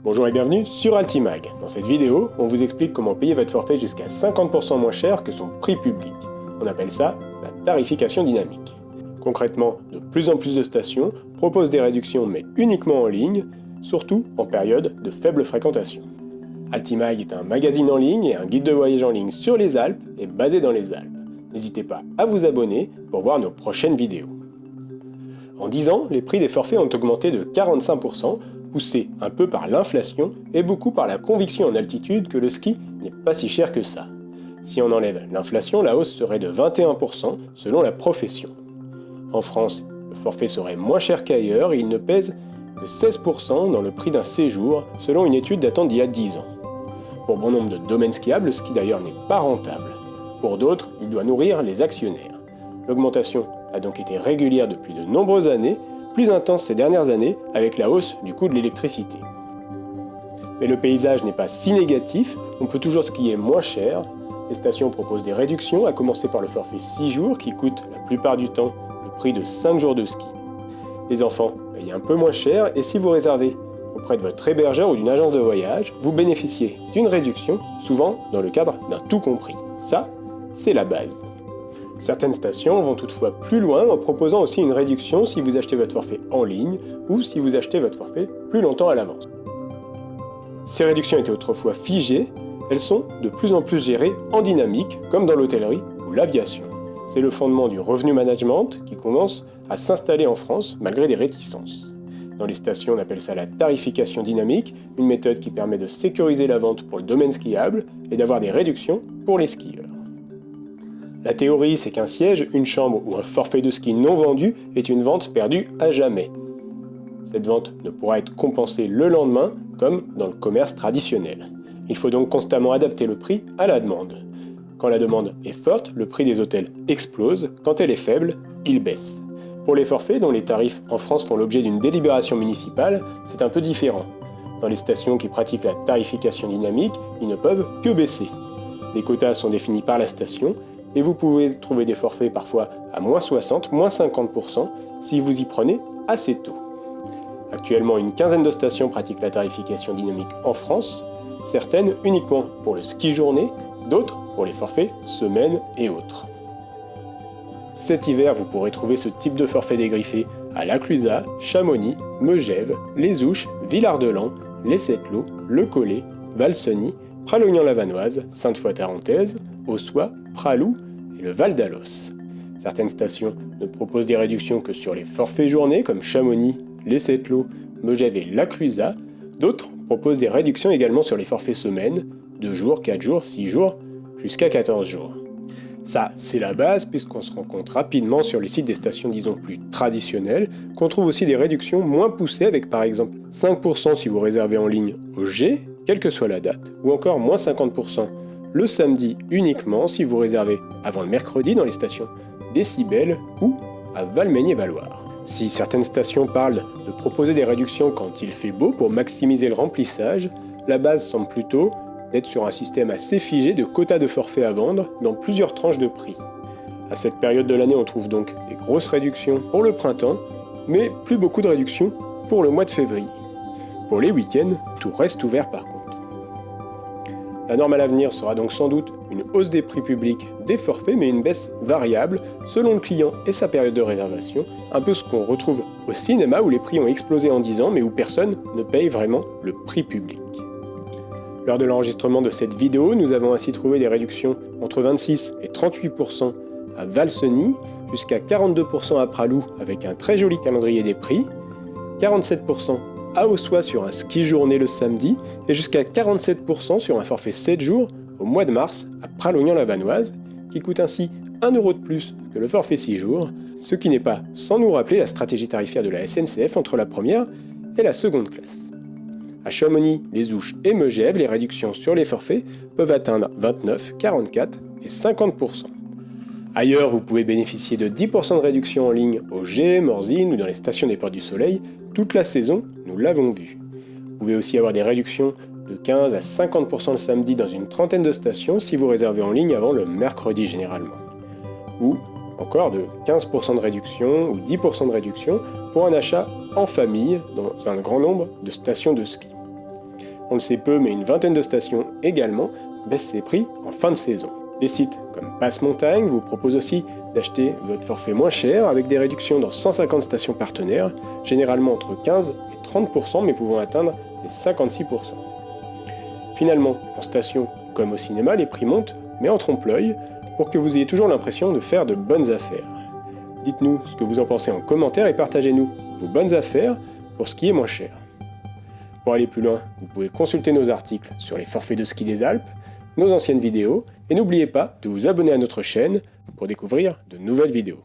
Bonjour et bienvenue sur Altimag. Dans cette vidéo, on vous explique comment payer votre forfait jusqu'à 50% moins cher que son prix public. On appelle ça la tarification dynamique. Concrètement, de plus en plus de stations proposent des réductions mais uniquement en ligne, surtout en période de faible fréquentation. Altimag est un magazine en ligne et un guide de voyage en ligne sur les Alpes et basé dans les Alpes. N'hésitez pas à vous abonner pour voir nos prochaines vidéos. En 10 ans, les prix des forfaits ont augmenté de 45%, poussés un peu par l'inflation et beaucoup par la conviction en altitude que le ski n'est pas si cher que ça. Si on enlève l'inflation, la hausse serait de 21% selon la profession. En France, le forfait serait moins cher qu'ailleurs et il ne pèse que 16% dans le prix d'un séjour selon une étude datant d'il y a 10 ans. Pour bon nombre de domaines skiables, le ski d'ailleurs n'est pas rentable. Pour d'autres, il doit nourrir les actionnaires. L'augmentation a donc été régulière depuis de nombreuses années, plus intense ces dernières années avec la hausse du coût de l'électricité. Mais le paysage n'est pas si négatif, on peut toujours skier moins cher. Les stations proposent des réductions, à commencer par le forfait 6 jours qui coûte la plupart du temps le prix de 5 jours de ski. Les enfants payent un peu moins cher et si vous réservez auprès de votre hébergeur ou d'une agence de voyage, vous bénéficiez d'une réduction, souvent dans le cadre d'un tout compris. Ça, c'est la base. Certaines stations vont toutefois plus loin en proposant aussi une réduction si vous achetez votre forfait en ligne ou si vous achetez votre forfait plus longtemps à l'avance. Ces réductions étaient autrefois figées, elles sont de plus en plus gérées en dynamique, comme dans l'hôtellerie ou l'aviation. C'est le fondement du revenu management qui commence à s'installer en France malgré des réticences. Dans les stations, on appelle ça la tarification dynamique, une méthode qui permet de sécuriser la vente pour le domaine skiable et d'avoir des réductions pour les skieurs. La théorie, c'est qu'un siège, une chambre ou un forfait de ski non vendu est une vente perdue à jamais. Cette vente ne pourra être compensée le lendemain, comme dans le commerce traditionnel. Il faut donc constamment adapter le prix à la demande. Quand la demande est forte, le prix des hôtels explose. Quand elle est faible, il baisse. Pour les forfaits, dont les tarifs en France font l'objet d'une délibération municipale, c'est un peu différent. Dans les stations qui pratiquent la tarification dynamique, ils ne peuvent que baisser. Les quotas sont définis par la station, et vous pouvez trouver des forfaits parfois à moins 60, moins 50% si vous y prenez assez tôt. Actuellement, une quinzaine de stations pratiquent la tarification dynamique en France, certaines uniquement pour le ski journée, d'autres pour les forfaits semaine et autres. Cet hiver, vous pourrez trouver ce type de forfait dégriffé à La Clusaz, Chamonix, Megève, Les Ouches, Villard-de-Lans, Les Sept-Lots, Le Collet, Valseny, Pralognan-la-Vanoise, Sainte-Foy-Tarentaise, Ossois, Pralou et le Val d'Alos. Certaines stations ne proposent des réductions que sur les forfaits journées comme Chamonix, Les Sept-Lots, Megève et La Clusaz. D'autres proposent des réductions également sur les forfaits semaines, 2 jours, 4 jours, 6 jours, jusqu'à 14 jours. Ça, c'est la base puisqu'on se rend compte rapidement sur les sites des stations disons plus traditionnelles qu'on trouve aussi des réductions moins poussées avec par exemple 5% si vous réservez en ligne au G, quelle que soit la date, ou encore moins 50% le samedi uniquement si vous réservez avant le mercredi dans les stations Décibel ou à Valmeinier-Valoir. Si certaines stations parlent de proposer des réductions quand il fait beau pour maximiser le remplissage, la base semble plutôt d'être sur un système assez figé de quotas de forfaits à vendre dans plusieurs tranches de prix. À cette période de l'année, on trouve donc des grosses réductions pour le printemps, mais plus beaucoup de réductions pour le mois de février. Pour les week-ends, tout reste ouvert par contre. La norme à l'avenir sera donc sans doute une hausse des prix publics des forfaits, mais une baisse variable selon le client et sa période de réservation, un peu ce qu'on retrouve au cinéma où les prix ont explosé en 10 ans, mais où personne ne paye vraiment le prix public. Lors de l'enregistrement de cette vidéo, nous avons ainsi trouvé des réductions entre 26 et 38% à Valseny, jusqu'à 42% à Pralou avec un très joli calendrier des prix, 47% à Ossois sur un ski journée le samedi et jusqu'à 47% sur un forfait 7 jours au mois de mars à Pralognan-la-Vanoise, qui coûte ainsi 1 € de plus que le forfait 6 jours, ce qui n'est pas sans nous rappeler la stratégie tarifaire de la SNCF entre la première et la seconde classe. À Chamonix, Les Ouches et Megève, les réductions sur les forfaits peuvent atteindre 29, 44 et 50%. Ailleurs, vous pouvez bénéficier de 10% de réduction en ligne au G, Morzine ou dans les stations des Portes du Soleil toute la saison, nous l'avons vu. Vous pouvez aussi avoir des réductions de 15 à 50% le samedi dans une trentaine de stations si vous réservez en ligne avant le mercredi généralement. Ou encore de 15% de réduction ou 10% de réduction pour un achat en famille dans un grand nombre de stations de ski. On le sait peu, mais une vingtaine de stations également baissent ses prix en fin de saison. Des sites comme Passe-Montagne vous proposent aussi d'acheter votre forfait moins cher avec des réductions dans 150 stations partenaires, généralement entre 15 et 30%, mais pouvant atteindre les 56%. Finalement, en station comme au cinéma, les prix montent, mais en trompe-l'œil, pour que vous ayez toujours l'impression de faire de bonnes affaires. Dites-nous ce que vous en pensez en commentaire et partagez-nous vos bonnes affaires pour ce qui est moins cher. Pour aller plus loin, vous pouvez consulter nos articles sur les forfaits de ski des Alpes, nos anciennes vidéos, et n'oubliez pas de vous abonner à notre chaîne pour découvrir de nouvelles vidéos.